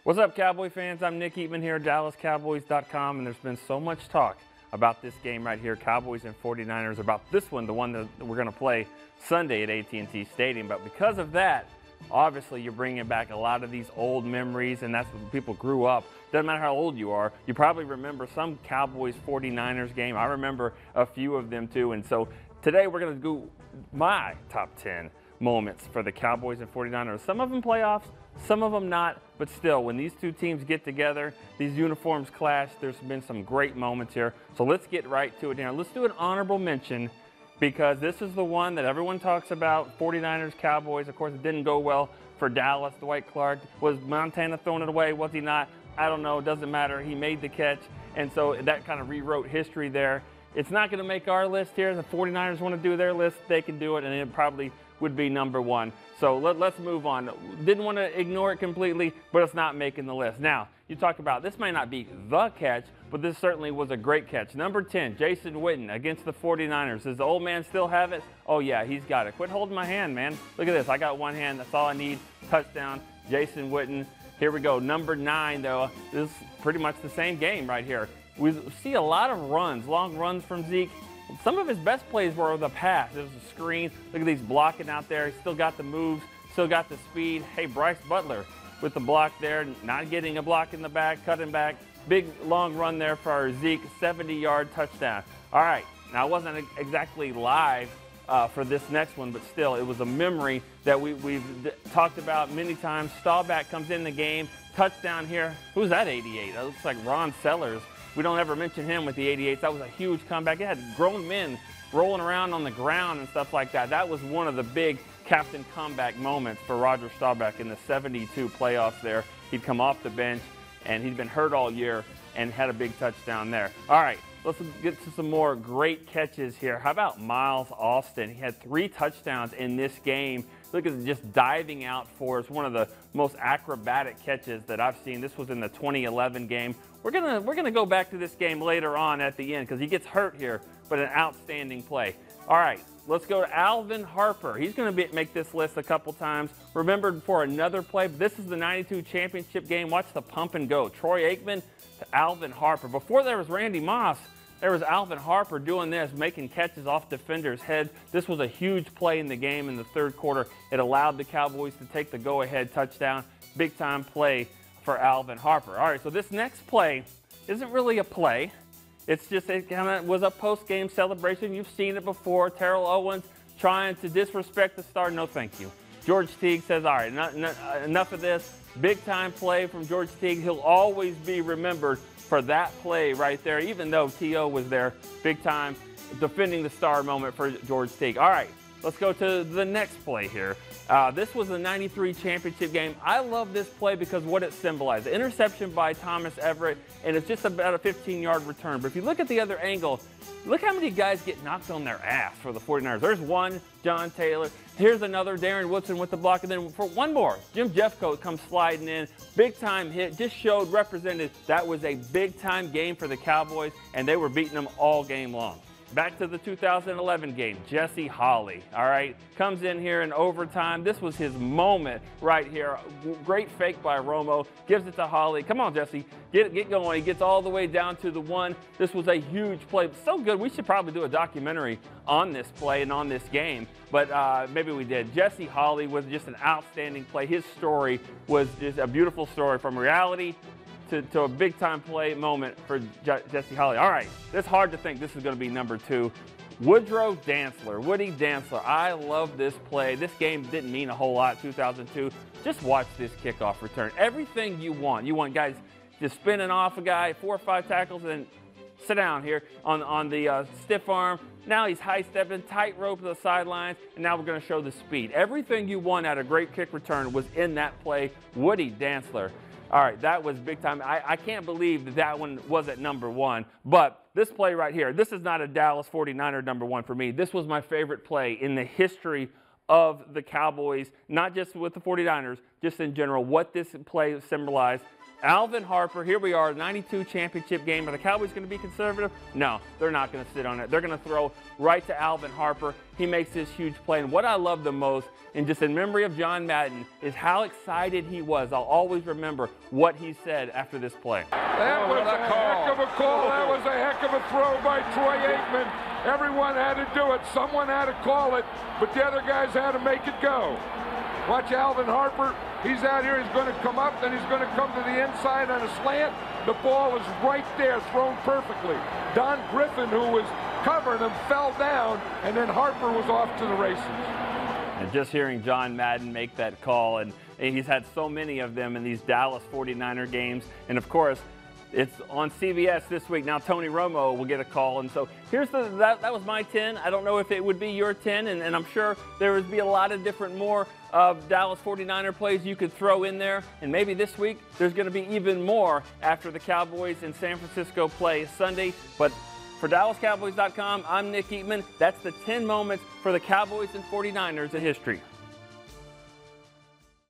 What's up, Cowboy fans? I'm Nick Eatman here at DallasCowboys.com, and there's been so much talk about this game right here, Cowboys and 49ers, about this one, the one that we're going to play Sunday at AT&T Stadium. But because of that, obviously you're bringing back a lot of these old memories, and that's when people grew up. Doesn't matter how old you are, you probably remember some Cowboys-49ers game. I remember a few of them too, and so today we're going to do my top 10 moments for the Cowboys and 49ers. Some of them playoffs, some of them not, but still, when these two teams get together, these uniforms clash, there's been some great moments here. So let's get right to it now. Let's do an honorable mention, because this is the one that everyone talks about, 49ers, Cowboys. Of course, it didn't go well for Dallas. Dwight Clark, was Montana throwing it away? Was he not? I don't know. It doesn't matter. He made the catch, and so that kind of rewrote history there. It's not going to make our list here. The 49ers want to do their list, they can do it, and it probably would be number one. So let's move on. Didn't want to ignore it completely, but it's not making the list. Now, you talk about this may not be the catch, but this certainly was a great catch. Number 10, Jason Witten against the 49ers. Does the old man still have it? Oh, yeah, he's got it. Quit holding my hand, man. Look at this. I got one hand. That's all I need. Touchdown, Jason Witten. Here we go. Number 9, though. This is pretty much the same game right here. We see a lot of runs, long runs from Zeke. Some of his best plays were the pass. There was a screen. Look at these blocking out there. He's still got the moves, still got the speed. Hey, Bryce Butler with the block there, not getting a block in the back, cutting back. Big long run there for our Zeke, 70-yard touchdown. All right, now it wasn't exactly live for this next one, but still, it was a memory that we've talked about many times. STAUBACH comes in the game, touchdown here. Who's that 88? That looks like Ron Sellers. We don't ever mention him with the 88s. That was a huge comeback. It had grown men rolling around on the ground and stuff like that. That was one of the big captain comeback moments for Roger Staubach in the 72 playoffs there. He'd come off the bench, and he'd been hurt all year and had a big touchdown there. All right, let's get to some more great catches here. How about Miles Austin? He had 3 touchdowns in this game. Look at just diving out for us. One of the most acrobatic catches that I've seen. This was in the 2011 game. We're gonna go back to this game later on at the end because he gets hurt here, but an outstanding play. All right, let's go to ALVIN HARPER. He's gonna make this list a couple times. Remembered for another play, but this is the 92 championship game. Watch the pump and go. Troy Aikman to ALVIN HARPER. Before there was Randy Moss, there was ALVIN HARPER doing this, making catches off defenders' heads. This was a huge play in the game in the third quarter. It allowed the Cowboys to take the go-ahead touchdown. Big-time play for ALVIN HARPER. All right, so this next play isn't really a play. It's just, it kind of was a post-game celebration. You've seen it before. Terrell Owens trying to disrespect the star. No, thank you. George Teague says, all right, enough of this. Big-time play from George Teague. He'll always be remembered for that play right there, even though T.O. was there. Big-time defending the star moment for George Teague. All right, let's go to the next play here. This was the 93 championship game. I love this play because what it symbolized. The interception by Thomas Everett, and it's just about a 15-yard return. But if you look at the other angle, look how many guys get knocked on their ass for the 49ers. There's one, John Taylor. Here's another, Darren Woodson with the block. And then for one more, Jim Jeffcoat comes sliding in. Big-time hit, just showed, represented that was a big-time game for the Cowboys, and they were beating them all game long. Back to the 2011 game, Jesse Holley, all right, comes in here in overtime. This was his moment right here. Great fake by Romo, gives it to Holley. Come on, Jesse, get going. He gets all the way down to the 1. This was a huge play, so good. We should probably do a documentary on this play and on this game, but maybe we did. Jesse Holley was just an outstanding play. His story was just a beautiful story from reality to a big-time play moment for Jesse Holley. All right, it's hard to think this is going to be number 2. Woody Dantzler. I love this play. This game didn't mean a whole lot, 2002. Just watch this kickoff return. Everything you want. You want guys just spinning off a guy, 4 or 5 tackles, and then sit down here on the stiff arm. Now he's high-stepping, tight rope to the sidelines, and now we're going to show the speed. Everything you want at a great kick return was in that play. Woody Dantzler. All right, that was big time. I can't believe that one was at number 1, but this play right here, this is not a Dallas 49er number 1 for me. This was my favorite play in the history of the Cowboys, not just with the 49ers, just in general, what this play symbolized. ALVIN, HARPER, here we are, 92 championship game. Are the Cowboys going to be conservative? No, they're not going to sit on it. They're going to throw right to ALVIN, HARPER. He makes this huge play. And what I love the most, and just in memory of John Madden, is how excited he was. I'll always remember what he said after this play. That was a heck of a call. That was a heck of a throw by Troy Eatman. Everyone had to do it. Someone had to call it, but the other guys had to make it go. Watch ALVIN, HARPER. He's out here. He's going to come up, then he's going to come to the inside on a slant. The ball is right there, thrown perfectly. Don Griffin, who was covering him, fell down, and then HARPER was off to the races. And just hearing John Madden make that call, and he's had so many of them in these Dallas 49er games. And of course, it's on CBS this week. Now Tony Romo will get a call. And so here's that was my 10. I don't know if it would be your 10, and I'm sure there would be a lot of different more Dallas 49er plays you could throw in there. And maybe this week there's going to be even more after the Cowboys in San Francisco play Sunday. But for DallasCowboys.com, I'm Nick Eatman. That's the 10 moments for the Cowboys and 49ers in history.